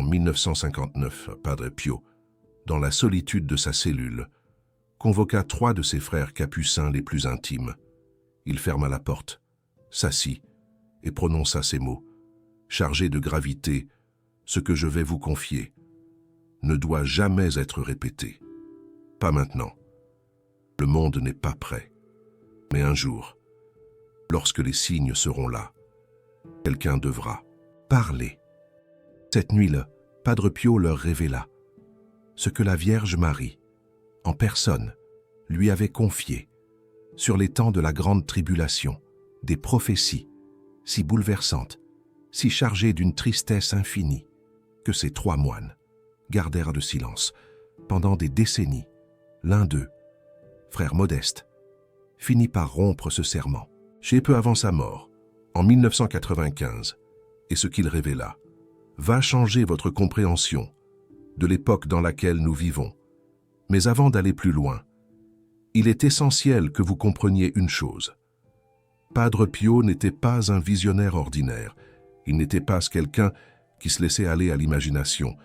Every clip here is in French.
1959, Padre Pio, dans la solitude de sa cellule, convoqua 3 de ses frères capucins les plus intimes. Il ferma la porte, s'assit et prononça ces mots, chargés de gravité: ce que je vais vous confier ne doit jamais être répété. Pas maintenant. Le monde n'est pas prêt. Mais un jour, lorsque les signes seront là, quelqu'un devra parler. Cette nuit-là, Padre Pio leur révéla ce que la Vierge Marie, en personne, lui avait confié sur les temps de la grande tribulation, des prophéties si bouleversantes, si chargées d'une tristesse infinie, que ces 3 moines gardèrent de silence pendant des décennies. L'un d'eux, frère Modeste, finit par rompre ce serment, peu avant sa mort, en 1995, et ce qu'il révéla va changer votre compréhension de l'époque dans laquelle nous vivons. Mais avant d'aller plus loin, il est essentiel que vous compreniez une chose. Padre Pio n'était pas un visionnaire ordinaire. Il n'était pas quelqu'un qui se laissait aller à l'imagination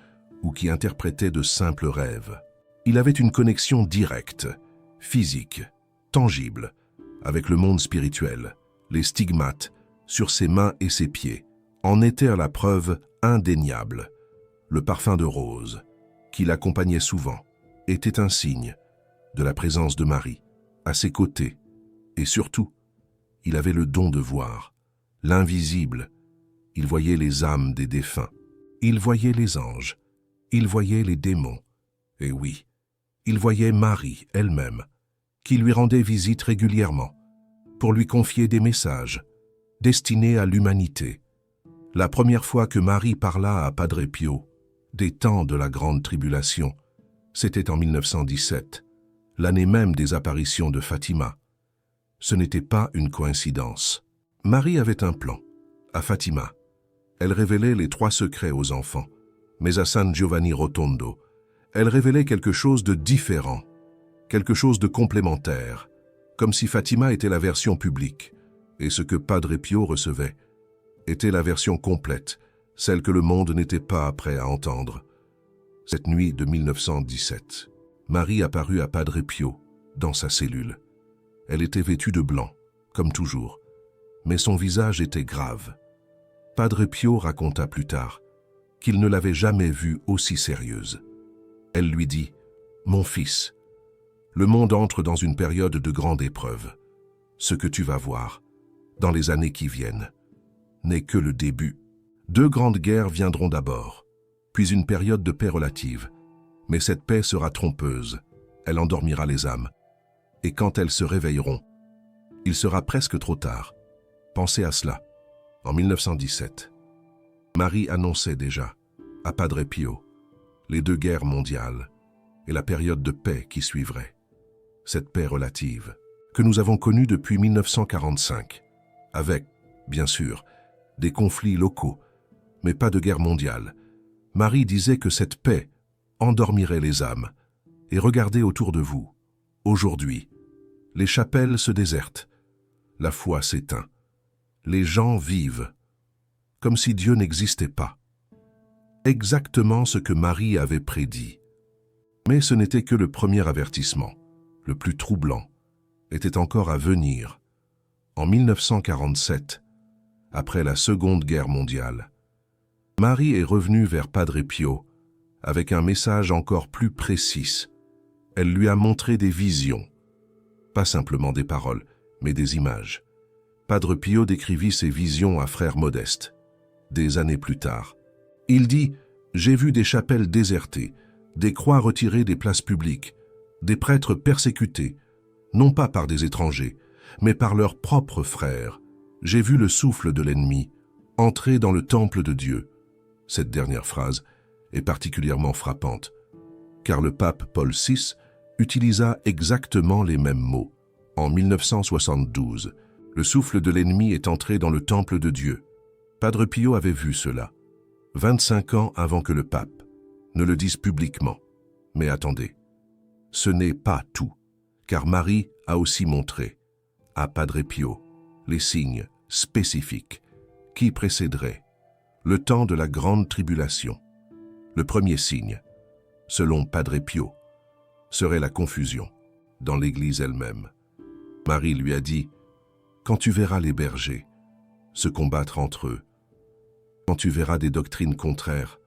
ou qui interprétait de simples rêves. Il avait une connexion directe, physique, tangible, avec le monde spirituel. Les stigmates sur ses mains et ses pieds en étaient la preuve indéniable. Le parfum de rose, qui l'accompagnait souvent, était un signe de la présence de Marie à ses côtés. Et surtout, il avait le don de voir l'invisible. Il voyait les âmes des défunts. Il voyait les anges. Il voyait les démons. Et oui, il voyait Marie elle-même, qui lui rendait visite régulièrement pour lui confier des messages destinés à l'humanité. La première fois que Marie parla à Padre Pio des temps de la grande tribulation, c'était en 1917, l'année même des apparitions de Fatima. Ce n'était pas une coïncidence. Marie avait un plan. À Fatima, elle révélait les 3 secrets aux enfants, mais à San Giovanni Rotondo, elle révélait quelque chose de différent, quelque chose de complémentaire, comme si Fatima était la version publique, et ce que Padre Pio recevait était la version complète, celle que le monde n'était pas prêt à entendre. Cette nuit de 1917, Marie apparut à Padre Pio, dans sa cellule. Elle était vêtue de blanc, comme toujours, mais son visage était grave. Padre Pio raconta plus tard qu'il ne l'avait jamais vue aussi sérieuse. Elle lui dit: « Mon fils, le monde entre dans une période de grande épreuve. Ce que tu vas voir, dans les années qui viennent, n'est que le début. 2 grandes guerres viendront d'abord, puis une période de paix relative. Mais cette paix sera trompeuse, elle endormira les âmes. Et quand elles se réveilleront, il sera presque trop tard. Pensez à cela. » En 1917, Marie annonçait déjà, à Padre Pio, les 2 guerres mondiales et la période de paix qui suivrait. Cette paix relative que nous avons connue depuis 1945, avec, bien sûr, des conflits locaux, mais pas de guerre mondiale. Marie disait que cette paix endormirait les âmes. Et regardez autour de vous. Aujourd'hui, les chapelles se désertent. La foi s'éteint. Les gens vivent comme si Dieu n'existait pas. Exactement ce que Marie avait prédit. Mais ce n'était que le premier avertissement. Le plus troublant était encore à venir. En 1947, après la Seconde Guerre mondiale, Marie est revenue vers Padre Pio avec un message encore plus précis. Elle lui a montré des visions, pas simplement des paroles, mais des images. Padre Pio décrivit ces visions à frère Modeste. Des années plus tard, il dit: « J'ai vu des chapelles désertées, des croix retirées des places publiques, des prêtres persécutés, non pas par des étrangers, mais par leurs propres frères. J'ai vu le souffle de l'ennemi entrer dans le temple de Dieu. » Cette dernière phrase est particulièrement frappante, car le pape Paul VI utilisa exactement les mêmes mots. En 1972, le souffle de l'ennemi est entré dans le temple de Dieu. Padre Pio avait vu cela, 25 ans avant que le pape ne le dise publiquement. Mais attendez, ce n'est pas tout, car Marie a aussi montré à Padre Pio les signes spécifiques qui précéderaient le temps de la grande tribulation. Le premier signe, selon Padre Pio, serait la confusion dans l'Église elle-même. Marie lui a dit « Quand tu verras les bergers se combattre entre eux, quand tu verras des doctrines contraires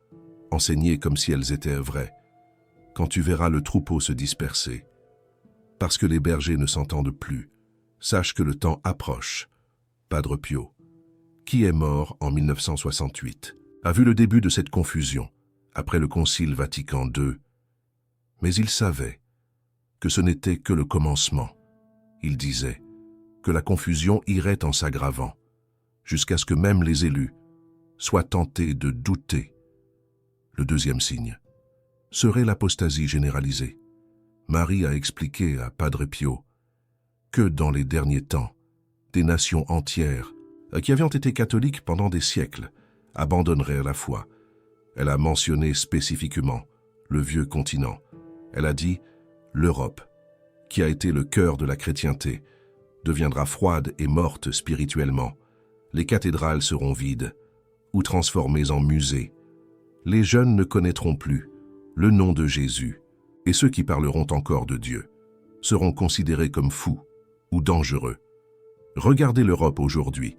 enseignées comme si elles étaient vraies, quand tu verras le troupeau se disperser, parce que les bergers ne s'entendent plus, sache que le temps approche. » Padre Pio, qui est mort en 1968, a vu le début de cette confusion après le Concile Vatican II, mais il savait que ce n'était que le commencement. Il disait que la confusion irait en s'aggravant, jusqu'à ce que même les élus soient tentés de douter. Le deuxième signe serait l'apostasie généralisée. Marie a expliqué à Padre Pio que dans les derniers temps, des nations entières qui avaient été catholiques pendant des siècles abandonneraient la foi. Elle a mentionné spécifiquement le vieux continent. Elle a dit « L'Europe, qui a été le cœur de la chrétienté, deviendra froide et morte spirituellement. Les cathédrales seront vides ou transformées en musées. Les jeunes ne connaîtront plus le nom de Jésus, et ceux qui parleront encore de Dieu seront considérés comme fous ou dangereux. Regardez l'Europe aujourd'hui,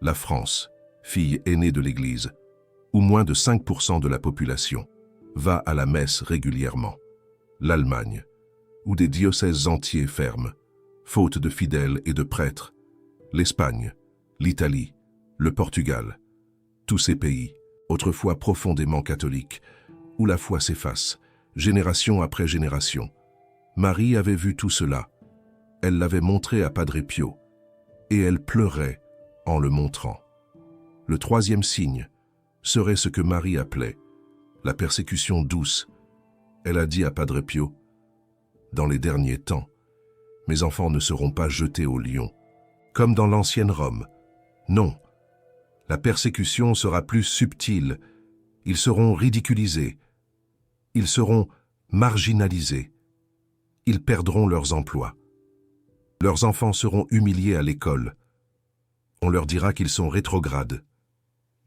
la France, fille aînée de l'Église, où moins de 5% de la population va à la messe régulièrement. L'Allemagne, où des diocèses entiers ferment, faute de fidèles et de prêtres. L'Espagne, l'Italie, le Portugal, tous ces pays, autrefois profondément catholiques, où la foi s'efface, génération après génération. Marie avait vu tout cela. Elle l'avait montré à Padre Pio, et elle pleurait en le montrant. Le troisième signe serait ce que Marie appelait la persécution douce. Elle a dit à Padre Pio, « Dans les derniers temps, mes enfants ne seront pas jetés au lion, comme dans l'ancienne Rome. Non, la persécution sera plus subtile. Ils seront ridiculisés. Ils seront marginalisés. Ils perdront leurs emplois. Leurs enfants seront humiliés à l'école. On leur dira qu'ils sont rétrogrades,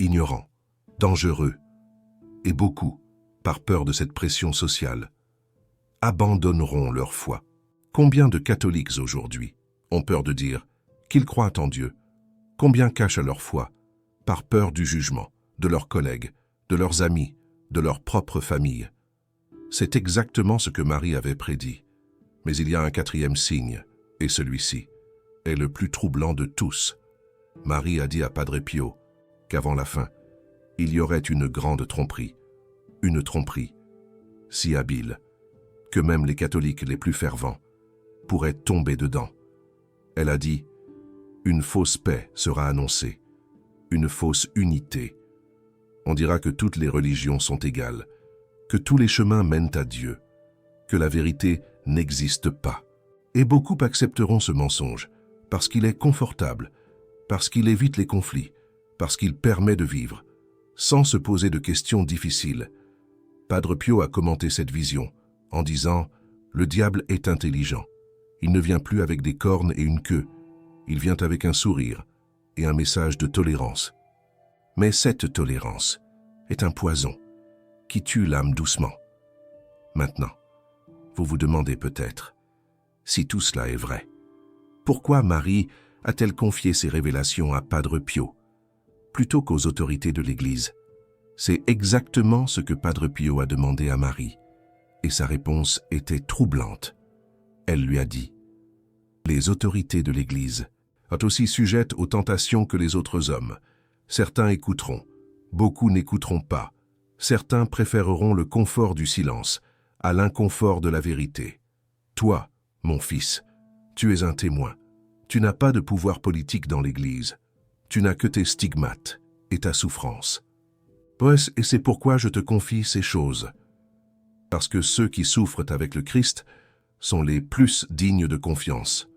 ignorants, dangereux, et beaucoup, par peur de cette pression sociale, abandonneront leur foi. Combien de catholiques aujourd'hui ont peur de dire qu'ils croient en Dieu? Combien cachent leur foi par peur du jugement de leurs collègues, de leurs amis, de leur propre famille? C'est exactement ce que Marie avait prédit. Mais il y a un quatrième signe, et celui-ci est le plus troublant de tous. Marie a dit à Padre Pio qu'avant la fin, il y aurait une grande tromperie, une tromperie si habile que même les catholiques les plus fervents pourraient tomber dedans. Elle a dit « Une fausse paix sera annoncée, une fausse unité. On dira que toutes les religions sont égales, que tous les chemins mènent à Dieu, que la vérité n'existe pas. Et beaucoup accepteront ce mensonge parce qu'il est confortable, parce qu'il évite les conflits, parce qu'il permet de vivre, sans se poser de questions difficiles. » Padre Pio a commenté cette vision en disant « Le diable est intelligent. Il ne vient plus avec des cornes et une queue. Il vient avec un sourire et un message de tolérance. Mais cette tolérance est un poison qui tue l'âme doucement. » Maintenant, vous vous demandez peut-être si tout cela est vrai. Pourquoi Marie a-t-elle confié ses révélations à Padre Pio plutôt qu'aux autorités de l'Église? C'est exactement ce que Padre Pio a demandé à Marie, et sa réponse était troublante. Elle lui a dit « Les autorités de l'Église sont aussi sujettes aux tentations que les autres hommes. Certains écouteront, beaucoup n'écouteront pas. Certains préféreront le confort du silence à l'inconfort de la vérité. Toi, mon fils, tu es un témoin. Tu n'as pas de pouvoir politique dans l'Église. Tu n'as que tes stigmates et ta souffrance. Et c'est pourquoi je te confie ces choses. Parce que ceux qui souffrent avec le Christ sont les plus dignes de confiance. »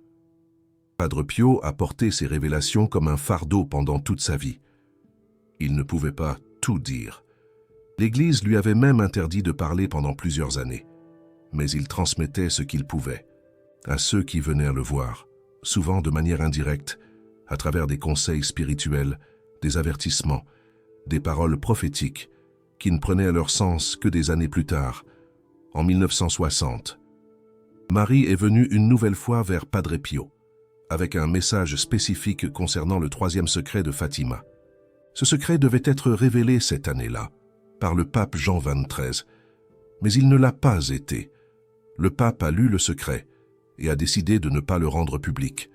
Padre Pio a porté ces révélations comme un fardeau pendant toute sa vie. Il ne pouvait pas tout dire. L'Église lui avait même interdit de parler pendant plusieurs années. Mais il transmettait ce qu'il pouvait à ceux qui venaient le voir, souvent de manière indirecte, à travers des conseils spirituels, des avertissements, des paroles prophétiques qui ne prenaient leur sens que des années plus tard, en 1960. Marie est venue une nouvelle fois vers Padre Pio, avec un message spécifique concernant le troisième secret de Fatima. Ce secret devait être révélé cette année-là, par le pape Jean XXIII, mais il ne l'a pas été. Le pape a lu le secret et a décidé de ne pas le rendre public.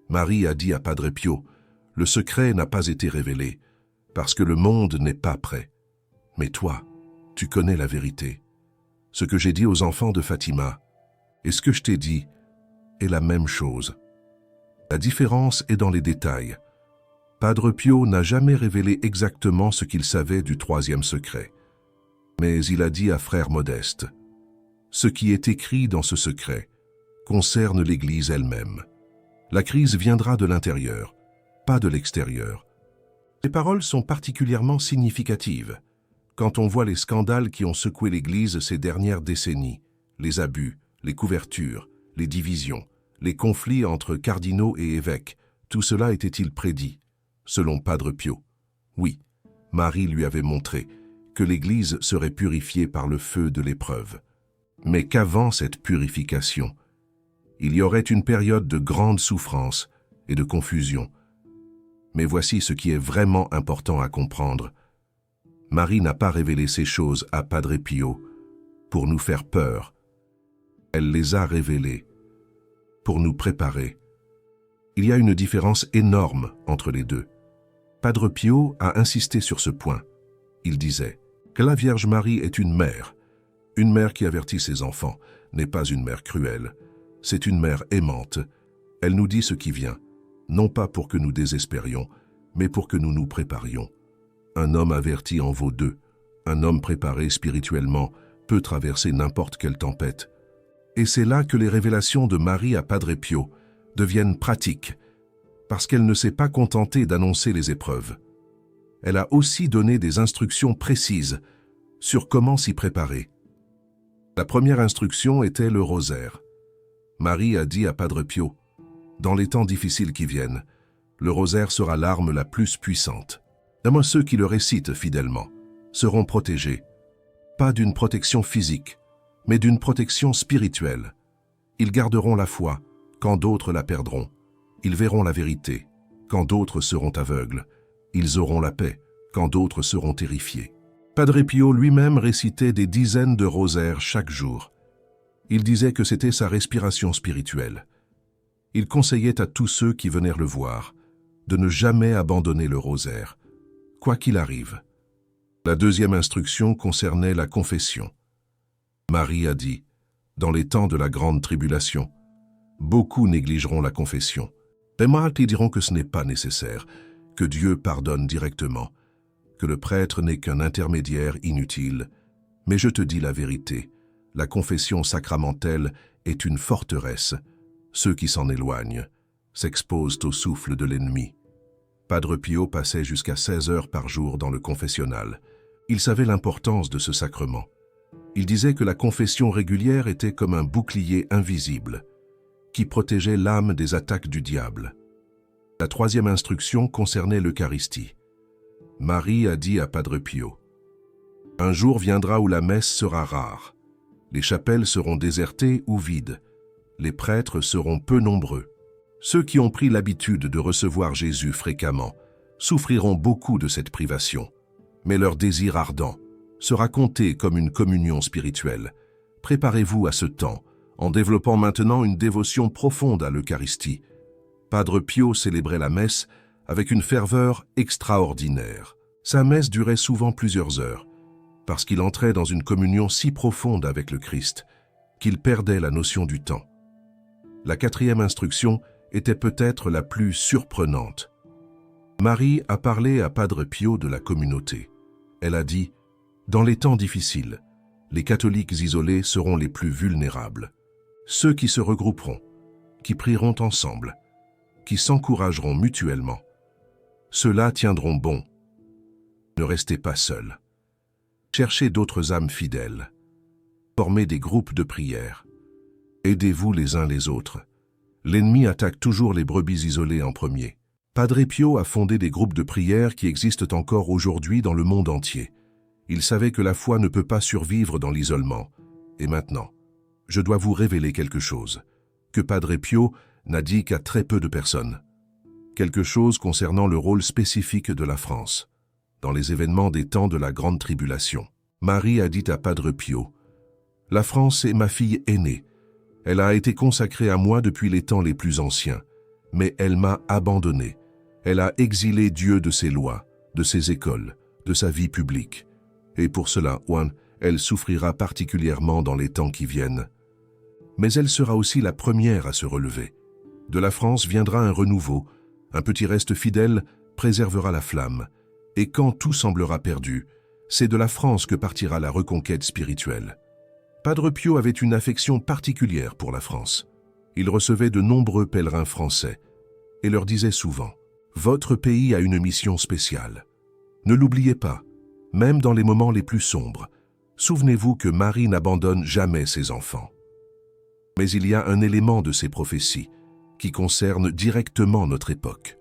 Marie a dit à Padre Pio, « Le secret n'a pas été révélé, parce que le monde n'est pas prêt. Mais toi, tu connais la vérité. Ce que j'ai dit aux enfants de Fatima, et ce que je t'ai dit, est la même chose. La différence est dans les détails. Padre Pio n'a jamais révélé exactement ce qu'il savait du troisième secret. Mais il a dit à Frère Modeste, « Ce qui est écrit dans ce secret concerne l'Église elle-même. La crise viendra de l'intérieur, pas de l'extérieur. » Ces paroles sont particulièrement significatives quand on voit les scandales qui ont secoué l'Église ces dernières décennies, les abus, les couvertures, les divisions, les conflits entre cardinaux et évêques. Tout cela était-il prédit, selon Padre Pio? Oui, Marie lui avait montré que l'Église serait purifiée par le feu de l'épreuve. Mais qu'avant cette purification, il y aurait une période de grande souffrance et de confusion. Mais voici ce qui est vraiment important à comprendre. Marie n'a pas révélé ces choses à Padre Pio pour nous faire peur. Elle les a révélées pour nous préparer. Il y a une différence énorme entre les deux. Padre Pio a insisté sur ce point. Il disait que la Vierge Marie est une mère qui avertit ses enfants, n'est pas une mère cruelle. C'est une mère aimante. Elle nous dit ce qui vient, non pas pour que nous désespérions, mais pour que nous nous préparions. Un homme averti en vaut deux. Un homme préparé spirituellement peut traverser n'importe quelle tempête. Et c'est là que les révélations de Marie à Padre Pio deviennent pratiques, parce qu'elle ne s'est pas contentée d'annoncer les épreuves. Elle a aussi donné des instructions précises sur comment s'y préparer. La première instruction était le rosaire. Marie a dit à Padre Pio, « Dans les temps difficiles qui viennent, le rosaire sera l'arme la plus puissante. Moi, ceux qui le récitent fidèlement seront protégés, pas d'une protection physique, mais d'une protection spirituelle. Ils garderont la foi quand d'autres la perdront. Ils verront la vérité quand d'autres seront aveugles. Ils auront la paix quand d'autres seront terrifiés. » Padre Pio lui-même récitait des dizaines de rosaires chaque jour. Il disait que c'était sa respiration spirituelle. Il conseillait à tous ceux qui venaient le voir de ne jamais abandonner le rosaire, quoi qu'il arrive. La deuxième instruction concernait la confession. Marie a dit, dans les temps de la grande tribulation, beaucoup négligeront la confession. Les martyrs diront que ce n'est pas nécessaire, que Dieu pardonne directement, que le prêtre n'est qu'un intermédiaire inutile. Mais je te dis la vérité, la confession sacramentelle est une forteresse. Ceux qui s'en éloignent s'exposent au souffle de l'ennemi. Padre Pio passait jusqu'à 16 heures par jour dans le confessionnal. Il savait l'importance de ce sacrement. Il disait que la confession régulière était comme un bouclier invisible qui protégeait l'âme des attaques du diable. La troisième instruction concernait l'Eucharistie. Marie a dit à Padre Pio, « Un jour viendra où la messe sera rare. Les chapelles seront désertées ou vides. Les prêtres seront peu nombreux. Ceux qui ont pris l'habitude de recevoir Jésus fréquemment souffriront beaucoup de cette privation, mais leur désir ardent sera compté comme une communion spirituelle. Préparez-vous à ce temps en développant maintenant une dévotion profonde à l'Eucharistie. » Padre Pio célébrait la messe avec une ferveur extraordinaire. Sa messe durait souvent plusieurs heures, parce qu'il entrait dans une communion si profonde avec le Christ qu'il perdait la notion du temps. La quatrième instruction était peut-être la plus surprenante. Marie a parlé à Padre Pio de la communauté. Elle a dit, « Dans les temps difficiles, les catholiques isolés seront les plus vulnérables. Ceux qui se regrouperont, qui prieront ensemble, qui s'encourageront mutuellement, ceux-là tiendront bon. Ne restez pas seuls. Cherchez d'autres âmes fidèles. Formez des groupes de prière. Aidez-vous les uns les autres. L'ennemi attaque toujours les brebis isolées en premier. » Padre Pio a fondé des groupes de prière qui existent encore aujourd'hui dans le monde entier. Il savait que la foi ne peut pas survivre dans l'isolement. Et maintenant, je dois vous révéler quelque chose, que Padre Pio n'a dit qu'à très peu de personnes. Quelque chose concernant le rôle spécifique de la France, dans les événements des temps de la Grande Tribulation. Marie a dit à Padre Pio, « La France est ma fille aînée. Elle a été consacrée à moi depuis les temps les plus anciens, mais elle m'a abandonné. Elle a exilé Dieu de ses lois, de ses écoles, de sa vie publique. Et pour cela, elle souffrira particulièrement dans les temps qui viennent. Mais elle sera aussi la première à se relever. De la France viendra un renouveau, un petit reste fidèle préservera la flamme. Et quand tout semblera perdu, c'est de la France que partira la reconquête spirituelle. » Padre Pio avait une affection particulière pour la France. Il recevait de nombreux pèlerins français et leur disait souvent « Votre pays a une mission spéciale. Ne l'oubliez pas, même dans les moments les plus sombres. Souvenez-vous que Marie n'abandonne jamais ses enfants. » Mais il y a un élément de ces prophéties qui concerne directement notre époque.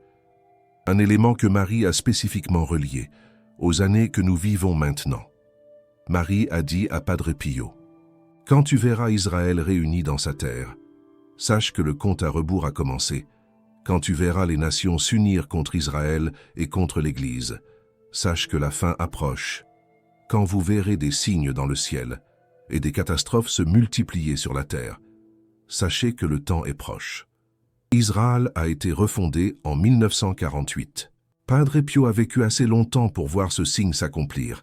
Un élément que Marie a spécifiquement relié aux années que nous vivons maintenant. Marie a dit à Padre Pio, « Quand tu verras Israël réuni dans sa terre, sache que le compte à rebours a commencé. Quand tu verras les nations s'unir contre Israël et contre l'Église, sache que la fin approche. Quand vous verrez des signes dans le ciel et des catastrophes se multiplier sur la terre, sachez que le temps est proche. » Israël a été refondé en 1948. Padre Pio a vécu assez longtemps pour voir ce signe s'accomplir.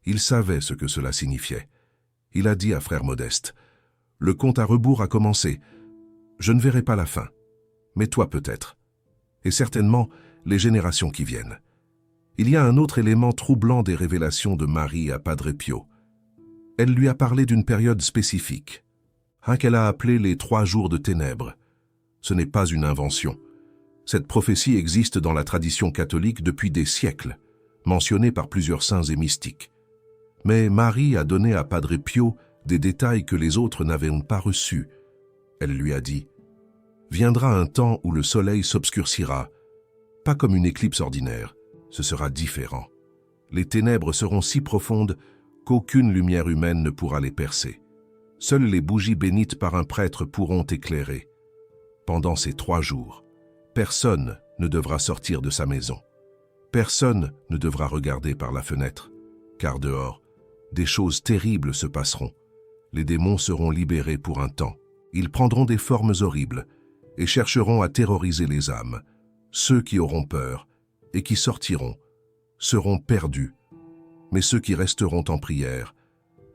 Il savait ce que cela signifiait. Il a dit à Frère Modeste, « Le compte à rebours a commencé. Je ne verrai pas la fin, mais toi peut-être. Et certainement les générations qui viennent. » Il y a un autre élément troublant des révélations de Marie à Padre Pio. Elle lui a parlé d'une période spécifique, qu'elle a appelée les 3 jours de ténèbres. Ce n'est pas une invention. Cette prophétie existe dans la tradition catholique depuis des siècles, mentionnée par plusieurs saints et mystiques. Mais Marie a donné à Padre Pio des détails que les autres n'avaient pas reçus. Elle lui a dit « Viendra un temps où le soleil s'obscurcira, pas comme une éclipse ordinaire, ce sera différent. Les ténèbres seront si profondes qu'aucune lumière humaine ne pourra les percer. Seules les bougies bénites par un prêtre pourront éclairer. Pendant ces 3 jours, personne ne devra sortir de sa maison. Personne ne devra regarder par la fenêtre, car dehors, des choses terribles se passeront. Les démons seront libérés pour un temps. Ils prendront des formes horribles et chercheront à terroriser les âmes. Ceux qui auront peur et qui sortiront seront perdus, mais ceux qui resteront en prière,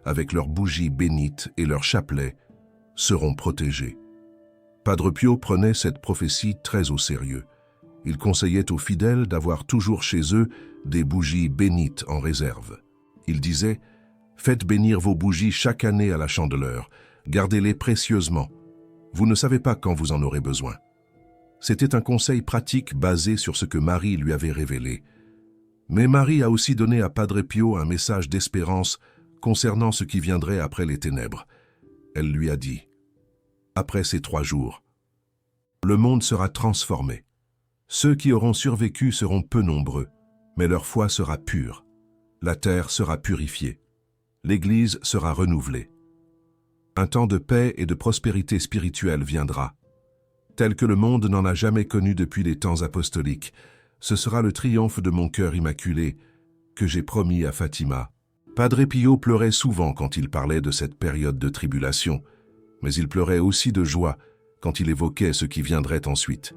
avec leurs bougies bénites et leurs chapelets, seront protégés. » Padre Pio prenait cette prophétie très au sérieux. Il conseillait aux fidèles d'avoir toujours chez eux des bougies bénites en réserve. Il disait « Faites bénir vos bougies chaque année à la chandeleur, gardez-les précieusement. Vous ne savez pas quand vous en aurez besoin. » C'était un conseil pratique basé sur ce que Marie lui avait révélé. Mais Marie a aussi donné à Padre Pio un message d'espérance concernant ce qui viendrait après les ténèbres. Elle lui a dit « Après ces 3 jours, le monde sera transformé. Ceux qui auront survécu seront peu nombreux, mais leur foi sera pure. La terre sera purifiée. L'Église sera renouvelée. Un temps de paix et de prospérité spirituelle viendra, tel que le monde n'en a jamais connu depuis les temps apostoliques. Ce sera le triomphe de mon cœur immaculé que j'ai promis à Fatima. » Padre Pio pleurait souvent quand il parlait de cette période de tribulation, mais il pleurait aussi de joie quand il évoquait ce qui viendrait ensuite.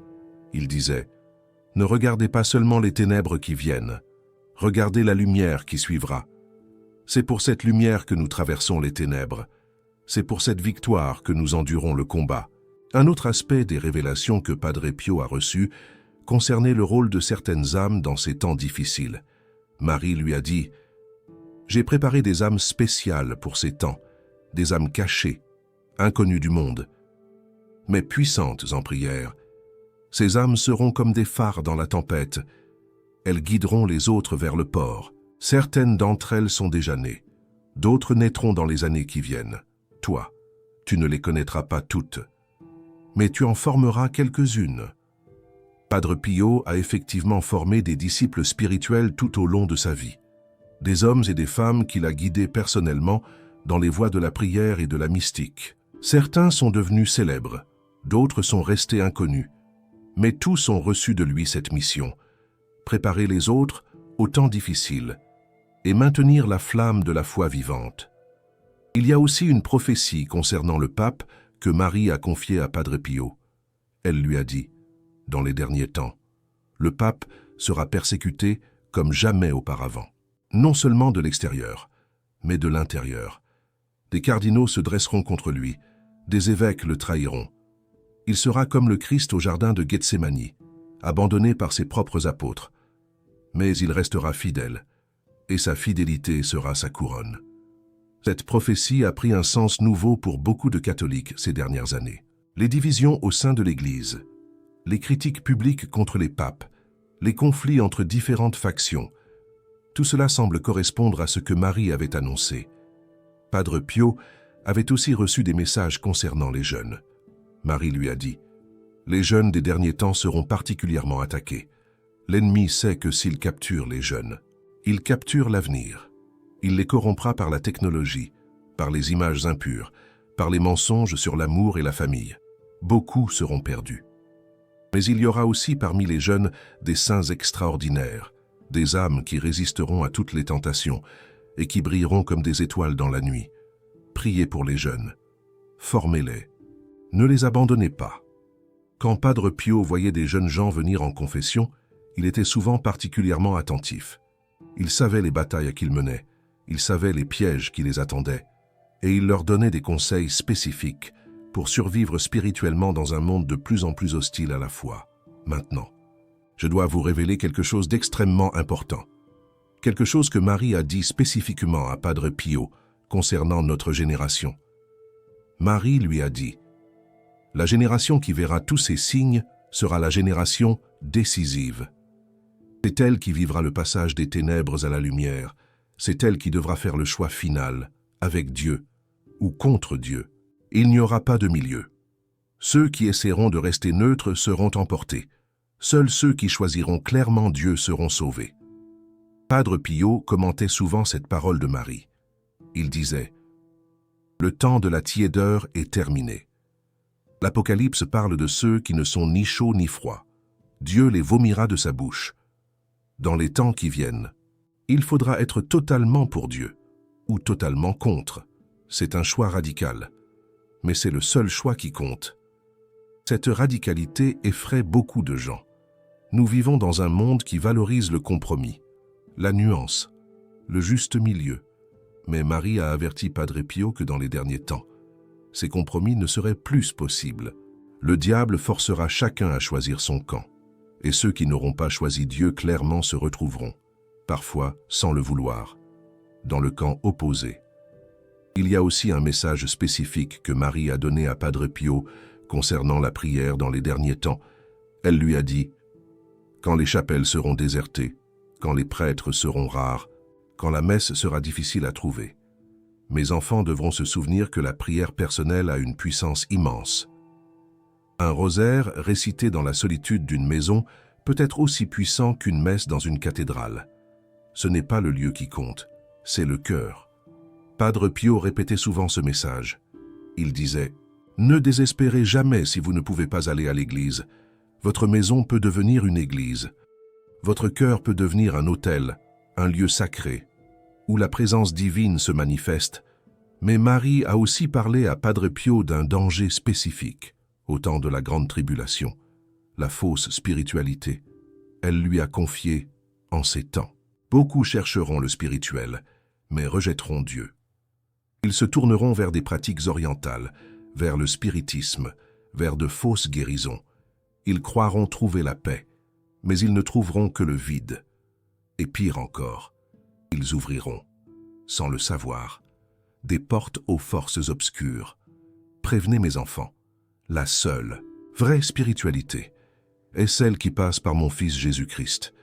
Il disait « Ne regardez pas seulement les ténèbres qui viennent, regardez la lumière qui suivra. C'est pour cette lumière que nous traversons les ténèbres. C'est pour cette victoire que nous endurons le combat. » Un autre aspect des révélations que Padre Pio a reçues concernait le rôle de certaines âmes dans ces temps difficiles. Marie lui a dit « J'ai préparé des âmes spéciales pour ces temps, des âmes cachées, inconnues du monde, mais puissantes en prière. Ces âmes seront comme des phares dans la tempête. Elles guideront les autres vers le port. Certaines d'entre elles sont déjà nées. D'autres naîtront dans les années qui viennent. Toi, tu ne les connaîtras pas toutes, mais tu en formeras quelques-unes. » Padre Pio a effectivement formé des disciples spirituels tout au long de sa vie. des hommes et des femmes qu'il a guidés personnellement dans les voies de la prière et de la mystique. Certains sont devenus célèbres, d'autres sont restés inconnus, mais tous ont reçu de lui cette mission, préparer les autres aux temps difficiles et maintenir la flamme de la foi vivante. Il y a aussi une prophétie concernant le pape que Marie a confiée à Padre Pio. Elle lui a dit, dans les derniers temps, le pape sera persécuté comme jamais auparavant, non seulement de l'extérieur, mais de l'intérieur. Des cardinaux se dresseront contre lui, des évêques le trahiront. Il sera comme le Christ au jardin de Gethsémani, abandonné par ses propres apôtres. Mais il restera fidèle, et sa fidélité sera sa couronne. Cette prophétie a pris un sens nouveau pour beaucoup de catholiques ces dernières années. Les divisions au sein de l'Église, les critiques publiques contre les papes, les conflits entre différentes factions, tout cela semble correspondre à ce que Marie avait annoncé. Padre Pio avait aussi reçu des messages concernant les jeunes. Marie lui a dit, « Les jeunes des derniers temps seront particulièrement attaqués. L'ennemi sait que s'il capture les jeunes, il capture l'avenir. Il les corrompra par la technologie, par les images impures, par les mensonges sur l'amour et la famille. Beaucoup seront perdus. Mais il y aura aussi parmi les jeunes des saints extraordinaires, des âmes qui résisteront à toutes les tentations et qui brilleront comme des étoiles dans la nuit. Priez pour les jeunes. Formez-les. Ne les abandonnez pas. » Quand Padre Pio voyait des jeunes gens venir en confession, il était souvent particulièrement attentif. Il savait les batailles qu'ils menaient, il savait les pièges qui les attendaient, et il leur donnait des conseils spécifiques pour survivre spirituellement dans un monde de plus en plus hostile à la foi. Maintenant, je dois vous révéler quelque chose d'extrêmement important. Quelque chose que Marie a dit spécifiquement à Padre Pio concernant notre génération. Marie lui a dit, « La génération qui verra tous ces signes sera la génération décisive. C'est elle qui vivra le passage des ténèbres à la lumière. C'est elle qui devra faire le choix final, avec Dieu ou contre Dieu. Il n'y aura pas de milieu. Ceux qui essaieront de rester neutres seront emportés. Seuls ceux qui choisiront clairement Dieu seront sauvés. » Padre Pio commentait souvent cette parole de Marie. Il disait, « Le temps de la tiédeur est terminé. » L'Apocalypse parle de ceux qui ne sont ni chauds ni froids. Dieu les vomira de sa bouche. Dans les temps qui viennent, il faudra être totalement pour Dieu ou totalement contre. C'est un choix radical, mais c'est le seul choix qui compte. Cette radicalité effraie beaucoup de gens. Nous vivons dans un monde qui valorise le compromis, la nuance, le juste milieu. Mais Marie a averti Padre Pio que dans les derniers temps, ces compromis ne seraient plus possibles. Le diable forcera chacun à choisir son camp. Et ceux qui n'auront pas choisi Dieu clairement se retrouveront, parfois sans le vouloir, dans le camp opposé. Il y a aussi un message spécifique que Marie a donné à Padre Pio concernant la prière dans les derniers temps. Elle lui a dit, « Quand les chapelles seront désertées, quand les prêtres seront rares, quand la messe sera difficile à trouver, mes enfants devront se souvenir que la prière personnelle a une puissance immense. Un rosaire récité dans la solitude d'une maison peut être aussi puissant qu'une messe dans une cathédrale. Ce n'est pas le lieu qui compte, c'est le cœur. » Padre Pio répétait souvent ce message. Il disait, « Ne désespérez jamais si vous ne pouvez pas aller à l'église. Votre maison peut devenir une église. Votre cœur peut devenir un autel, un lieu sacré, où la présence divine se manifeste. » Mais Marie a aussi parlé à Padre Pio d'un danger spécifique, au temps de la grande tribulation, la fausse spiritualité. Elle lui a confié, en ces temps, beaucoup chercheront le spirituel, mais rejetteront Dieu. Ils se tourneront vers des pratiques orientales, vers le spiritisme, vers de fausses guérisons. Ils croiront trouver la paix, mais ils ne trouveront que le vide. Et pire encore, ils ouvriront, sans le savoir, des portes aux forces obscures. Prévenez mes enfants, la seule, vraie spiritualité est celle qui passe par mon Fils Jésus-Christ.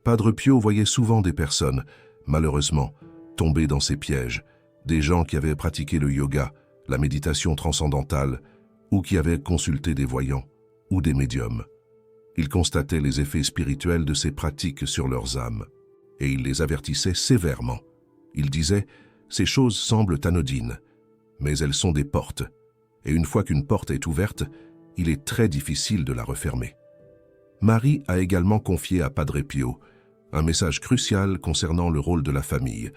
Padre Pio voyait souvent des personnes, malheureusement, tomber dans ces pièges, des gens qui avaient pratiqué le yoga, la méditation transcendantale, ou qui avaient consulté des voyants ou des médiums. Il constatait les effets spirituels de ces pratiques sur leurs âmes. et il les avertissait sévèrement. Il disait « Ces choses semblent anodines, mais elles sont des portes, et une fois qu'une porte est ouverte, il est très difficile de la refermer. » Marie a également confié à Padre Pio un message crucial concernant le rôle de la famille.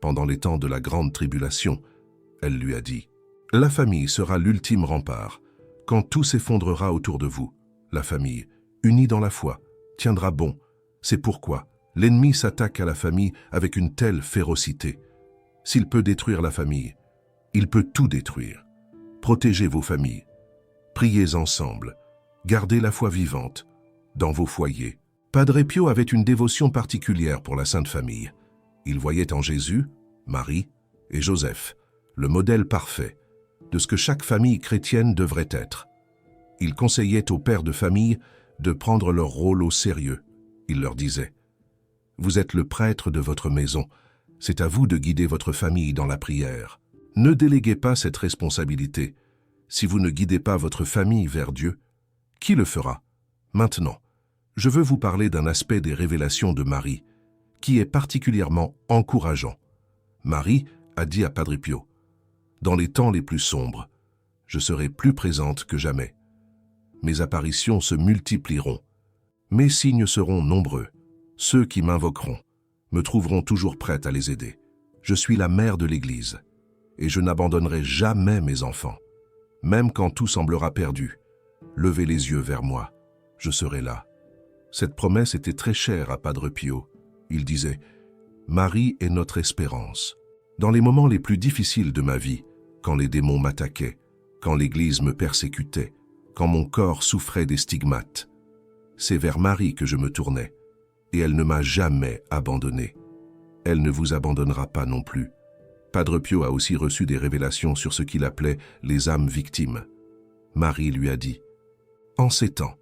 Pendant les temps de la grande tribulation, elle lui a dit « La famille sera l'ultime rempart. Quand tout s'effondrera autour de vous, la famille, unie dans la foi, tiendra bon. C'est pourquoi l'ennemi s'attaque à la famille avec une telle férocité. S'il peut détruire la famille, il peut tout détruire. Protégez vos familles. Priez ensemble. Gardez la foi vivante dans vos foyers. » Padre Pio avait une dévotion particulière pour la Sainte Famille. Il voyait en Jésus, Marie et Joseph le modèle parfait de ce que chaque famille chrétienne devrait être. Il conseillait aux pères de famille de prendre leur rôle au sérieux. Il leur disait « Vous êtes le prêtre de votre maison. C'est à vous de guider votre famille dans la prière. Ne déléguez pas cette responsabilité. Si vous ne guidez pas votre famille vers Dieu, qui le fera? Maintenant, je veux vous parler d'un aspect des révélations de Marie, qui est particulièrement encourageant. Marie a dit à Padre Pio « Dans les temps les plus sombres, je serai plus présente que jamais. Mes apparitions se multiplieront. Mes signes seront nombreux. Ceux qui m'invoqueront me trouveront toujours prête à les aider. Je suis la mère de l'Église, et je n'abandonnerai jamais mes enfants. Même quand tout semblera perdu, levez les yeux vers moi, je serai là. » Cette promesse était très chère à Padre Pio. Il disait « Marie est notre espérance. Dans les moments les plus difficiles de ma vie, quand les démons m'attaquaient, quand l'Église me persécutait, quand mon corps souffrait des stigmates, c'est vers Marie que je me tournais, et elle ne m'a jamais abandonné. Elle ne vous abandonnera pas non plus. » Padre Pio a aussi reçu des révélations sur ce qu'il appelait les âmes victimes. Marie lui a dit « En ces temps,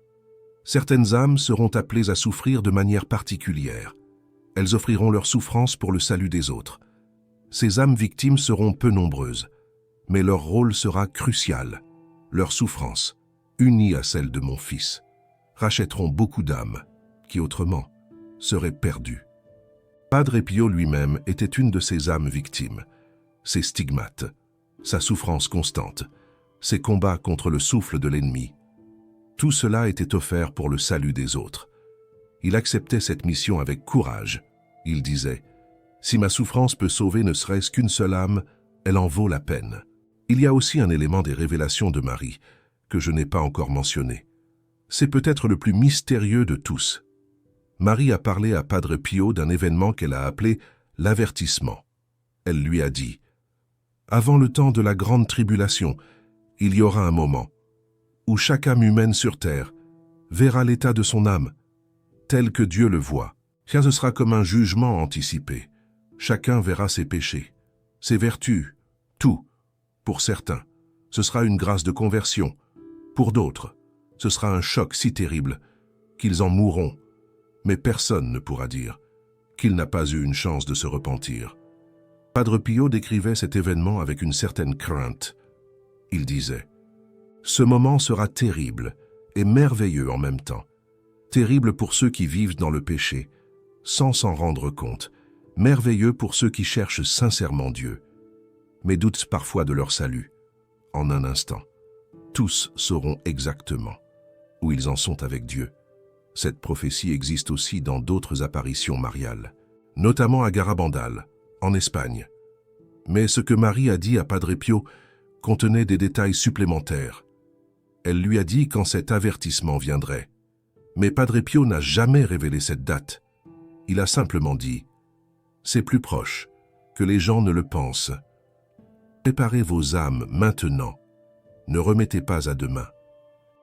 certaines âmes seront appelées à souffrir de manière particulière. Elles offriront leur souffrance pour le salut des autres. Ces âmes victimes seront peu nombreuses, mais leur rôle sera crucial. Leur souffrance, unie à celle de mon Fils, rachèteront beaucoup d'âmes qui autrement seraient perdues. » Padre Pio lui-même était une de ces âmes victimes. Ses stigmates, sa souffrance constante, ses combats contre le souffle de l'ennemi, tout cela était offert pour le salut des autres. Il acceptait cette mission avec courage. Il disait « Si ma souffrance peut sauver ne serait-ce qu'une seule âme, elle en vaut la peine. » Il y a aussi un élément des révélations de Marie que je n'ai pas encore mentionné. C'est peut-être le plus mystérieux de tous. Marie a parlé à Padre Pio d'un événement qu'elle a appelé l'avertissement. Elle lui a dit « Avant le temps de la grande tribulation, il y aura un moment où chaque âme humaine sur terre verra l'état de son âme, tel que Dieu le voit. Car ce sera comme un jugement anticipé. Chacun verra ses péchés, ses vertus, tout. Pour certains, ce sera une grâce de conversion. Pour d'autres, ce sera un choc si terrible qu'ils en mourront. Mais personne ne pourra dire qu'il n'a pas eu une chance de se repentir. » Padre Pio décrivait cet événement avec une certaine crainte. Il disait « Ce moment sera terrible et merveilleux en même temps. Terrible pour ceux qui vivent dans le péché, sans s'en rendre compte. Merveilleux pour ceux qui cherchent sincèrement Dieu, mais doutent parfois de leur salut. En un instant, tous sauront exactement où ils en sont avec Dieu. » Cette prophétie existe aussi dans d'autres apparitions mariales, notamment à Garabandal, en Espagne. Mais ce que Marie a dit à Padre Pio contenait des détails supplémentaires. Elle lui a dit quand cet avertissement viendrait. Mais Padre Pio n'a jamais révélé cette date. Il a simplement dit « C'est plus proche que les gens ne le pensent. Préparez vos âmes maintenant. Ne remettez pas à demain. »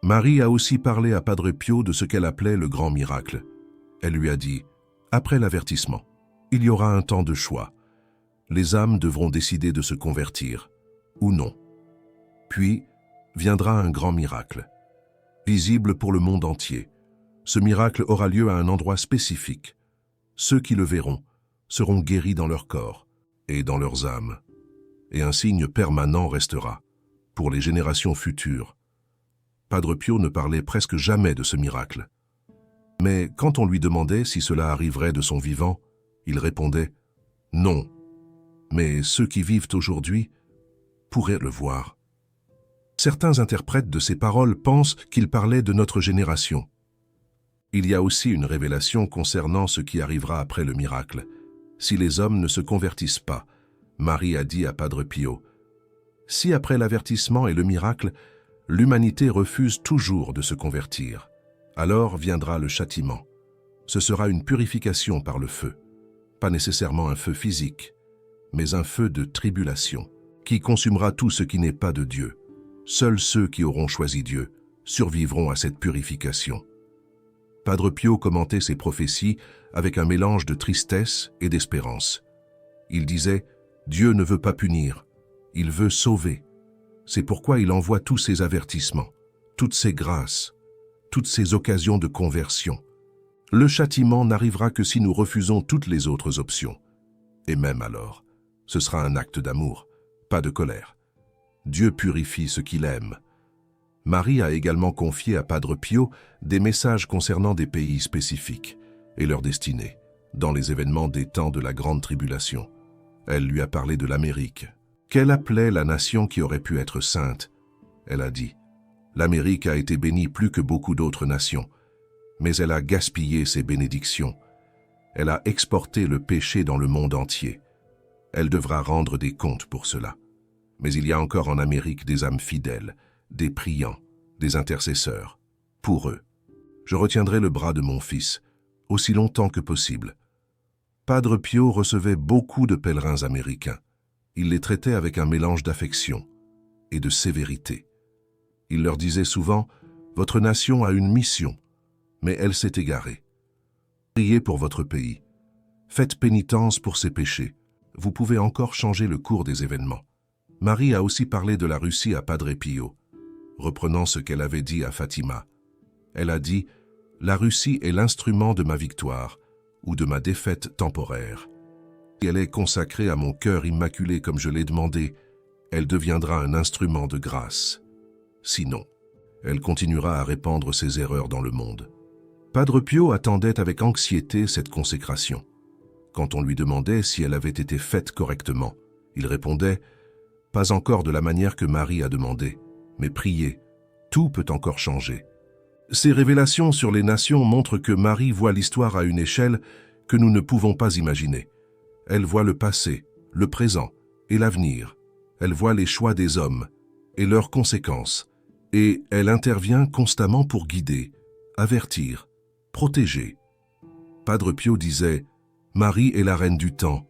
Marie a aussi parlé à Padre Pio de ce qu'elle appelait le grand miracle. Elle lui a dit « Après l'avertissement, il y aura un temps de choix. Les âmes devront décider de se convertir, ou non. Puis viendra un grand miracle, visible pour le monde entier. Ce miracle aura lieu à un endroit spécifique. Ceux qui le verront seront guéris dans leur corps et dans leurs âmes. Et un signe permanent restera pour les générations futures. » Padre Pio ne parlait presque jamais de ce miracle. Mais quand on lui demandait si cela arriverait de son vivant, Il répondait « Non, mais ceux qui vivent aujourd'hui pourraient le voir. » Certains interprètes de ces paroles pensent qu'il parlait de notre génération. Il y a aussi une révélation concernant ce qui arrivera après le miracle. Si les hommes ne se convertissent pas, Marie a dit à Padre Pio, « Si après l'avertissement et le miracle, l'humanité refuse toujours de se convertir, alors viendra le châtiment. Ce sera une purification par le feu, pas nécessairement un feu physique, mais un feu de tribulation, qui consumera tout ce qui n'est pas de Dieu. Seuls ceux qui auront choisi Dieu survivront à cette purification. » Padre Pio commentait ces prophéties avec un mélange de tristesse et d'espérance. Il disait « Dieu ne veut pas punir, il veut sauver. C'est pourquoi il envoie tous ces avertissements, toutes ces grâces, toutes ces occasions de conversion. Le châtiment n'arrivera que si nous refusons toutes les autres options. Et même alors, ce sera un acte d'amour, pas de colère. Dieu purifie ce qu'il aime. » Marie a également confié à Padre Pio des messages concernant des pays spécifiques et leur destinée, dans les événements des temps de la Grande Tribulation. Elle lui a parlé de l'Amérique, qu'elle appelait la nation qui aurait pu être sainte. Elle a dit « L'Amérique a été bénie plus que beaucoup d'autres nations, mais elle a gaspillé ses bénédictions. Elle a exporté le péché dans le monde entier. Elle devra rendre des comptes pour cela. Mais il y a encore en Amérique des âmes fidèles, des priants, des intercesseurs. Pour eux, je retiendrai le bras de mon fils, aussi longtemps que possible. » Padre Pio recevait beaucoup de pèlerins américains. Il les traitait avec un mélange d'affection et de sévérité. Il leur disait souvent « Votre nation a une mission, mais elle s'est égarée. Priez pour votre pays. Faites pénitence pour ses péchés. Vous pouvez encore changer le cours des événements. » Marie a aussi parlé de la Russie à Padre Pio, reprenant ce qu'elle avait dit à Fatima. Elle a dit « La Russie est l'instrument de ma victoire ou de ma défaite temporaire. Si elle est consacrée à mon cœur immaculé comme je l'ai demandé, elle deviendra un instrument de grâce. Sinon, elle continuera à répandre ses erreurs dans le monde. » Padre Pio attendait avec anxiété cette consécration. Quand on lui demandait si elle avait été faite correctement, il répondait « Pas encore de la manière que Marie a demandé. Mais priez, tout peut encore changer. » Ces révélations sur les nations montrent que Marie voit l'histoire à une échelle que nous ne pouvons pas imaginer. Elle voit le passé, le présent et l'avenir. Elle voit les choix des hommes et leurs conséquences. Et elle intervient constamment pour guider, avertir, protéger. Padre Pio disait « Marie est la reine du temps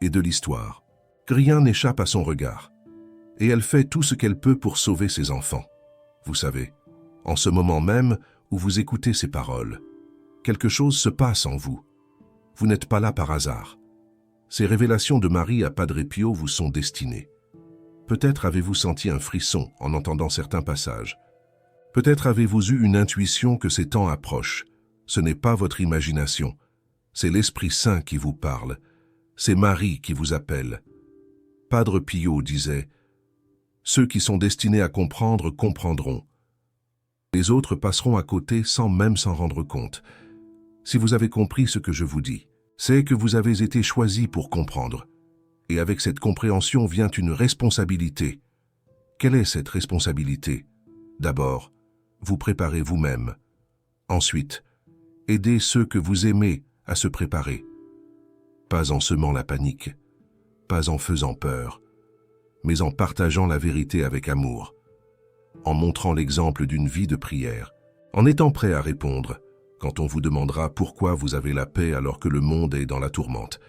et de l'histoire. Rien n'échappe à son regard. Et elle fait tout ce qu'elle peut pour sauver ses enfants. Vous savez, en ce moment même où vous écoutez ces paroles, quelque chose se passe en vous. Vous n'êtes pas là par hasard. Ces révélations de Marie à Padre Pio vous sont destinées. Peut-être avez-vous senti un frisson en entendant certains passages. Peut-être avez-vous eu une intuition que ces temps approchent. Ce n'est pas votre imagination. C'est l'Esprit Saint qui vous parle. C'est Marie qui vous appelle. Padre Pio disait « Ceux qui sont destinés à comprendre comprendront. Les autres passeront à côté sans même s'en rendre compte. Si vous avez compris ce que je vous dis, c'est que vous avez été choisis pour comprendre. Et avec cette compréhension vient une responsabilité. Quelle est cette responsabilité? D'abord, vous préparez vous-même. Ensuite, aidez ceux que vous aimez à se préparer. Pas en semant la panique, pas en faisant peur, mais en partageant la vérité avec amour, en montrant l'exemple d'une vie de prière, en étant prêt à répondre quand on vous demandera pourquoi vous avez la paix alors que le monde est dans la tourmente.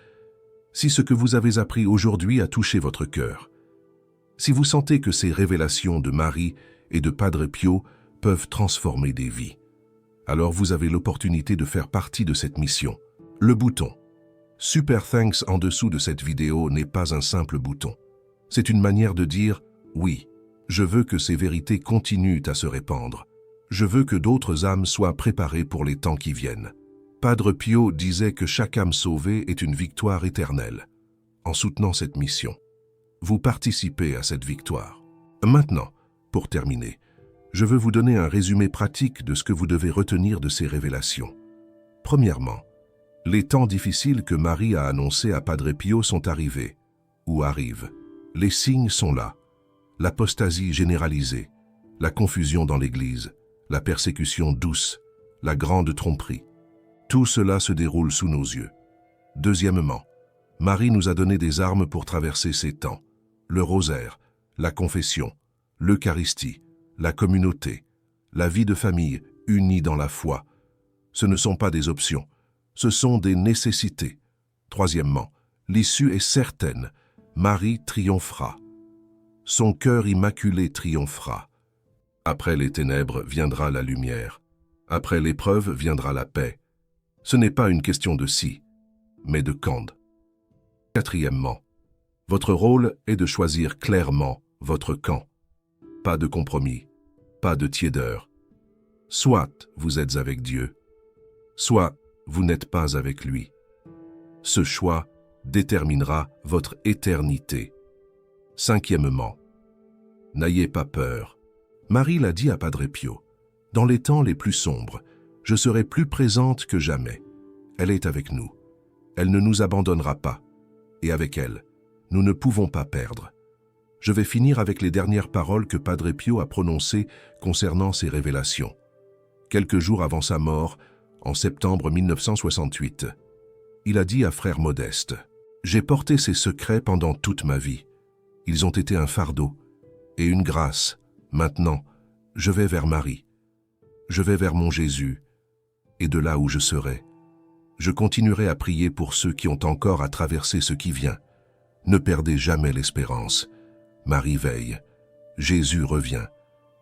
Si ce que vous avez appris aujourd'hui a touché votre cœur, si vous sentez que ces révélations de Marie et de Padre Pio peuvent transformer des vies, alors vous avez l'opportunité de faire partie de cette mission. Le bouton Super Thanks en dessous de cette vidéo n'est pas un simple bouton. C'est une manière de dire « Oui, je veux que ces vérités continuent à se répandre. Je veux que d'autres âmes soient préparées pour les temps qui viennent. » Padre Pio disait que chaque âme sauvée est une victoire éternelle. En soutenant cette mission, vous participez à cette victoire. Maintenant, pour terminer, je veux vous donner un résumé pratique de ce que vous devez retenir de ces révélations. Premièrement, Les temps difficiles que Marie a annoncés à Padre Pio sont arrivés, ou arrivent. Les signes sont là. L'apostasie généralisée, la confusion dans l'Église, la persécution douce, la grande tromperie. Tout cela se déroule sous nos yeux. Deuxièmement, Marie nous a donné des armes pour traverser ces temps. Le rosaire, la confession, l'Eucharistie, la communauté, la vie de famille unie dans la foi. Ce ne sont pas des options, ce sont des nécessités. Troisièmement, l'issue est certaine. Marie triomphera. Son cœur immaculé triomphera. Après les ténèbres viendra la lumière. Après l'épreuve viendra la paix. Ce n'est pas une question de si, mais de quand. Quatrièmement, votre rôle est de choisir clairement votre camp. Pas de compromis, pas de tiédeur. Soit vous êtes avec Dieu, soit vous n'êtes pas avec lui. Ce choix déterminera votre éternité. Cinquièmement, n'ayez pas peur. Marie l'a dit à Padre Pio. Dans les temps les plus sombres, je serai plus présente que jamais. Elle est avec nous. Elle ne nous abandonnera pas. Et avec elle, nous ne pouvons pas perdre. Je vais finir avec les dernières paroles que Padre Pio a prononcées concernant ces révélations. Quelques jours avant sa mort, en septembre 1968, il a dit à Frère Modeste, « J'ai porté ces secrets pendant toute ma vie. Ils ont été un fardeau et une grâce. Maintenant, je vais vers Marie. Je vais vers mon Jésus, et de là où je serai, je continuerai à prier pour ceux qui ont encore à traverser ce qui vient. Ne perdez jamais l'espérance. Marie veille, Jésus revient,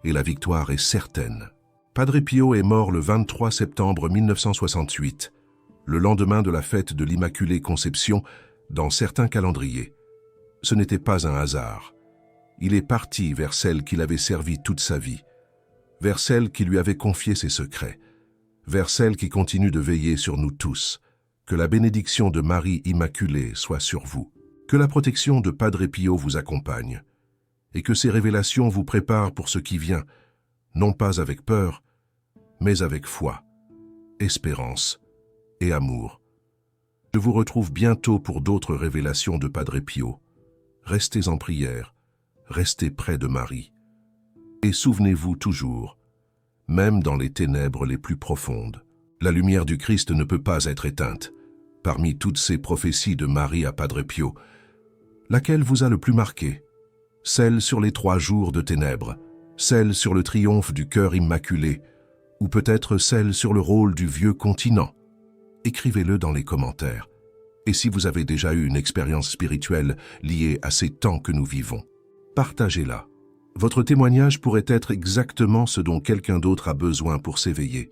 et la victoire est certaine. » Padre Pio est mort le 23 septembre 1968, le lendemain de la fête de l'Immaculée Conception dans certains calendriers. Ce n'était pas un hasard. Il est parti vers celle qu'il avait servie toute sa vie, vers celle qui lui avait confié ses secrets, vers celle qui continue de veiller sur nous tous. Que la bénédiction de Marie Immaculée soit sur vous, que la protection de Padre Pio vous accompagne, et que ces révélations vous préparent pour ce qui vient, non pas avec peur, mais avec foi, espérance et amour. Je vous retrouve bientôt pour d'autres révélations de Padre Pio. Restez en prière, restez près de Marie. Et souvenez-vous toujours, même dans les ténèbres les plus profondes, la lumière du Christ ne peut pas être éteinte. Parmi toutes ces prophéties de Marie à Padre Pio, laquelle vous a le plus marqué? Celle sur les 3 jours de ténèbres, celle sur le triomphe du cœur immaculé, ou peut-être celle sur le rôle du vieux continent? Écrivez-le dans les commentaires. Et si vous avez déjà eu une expérience spirituelle liée à ces temps que nous vivons, partagez-la. Votre témoignage pourrait être exactement ce dont quelqu'un d'autre a besoin pour s'éveiller.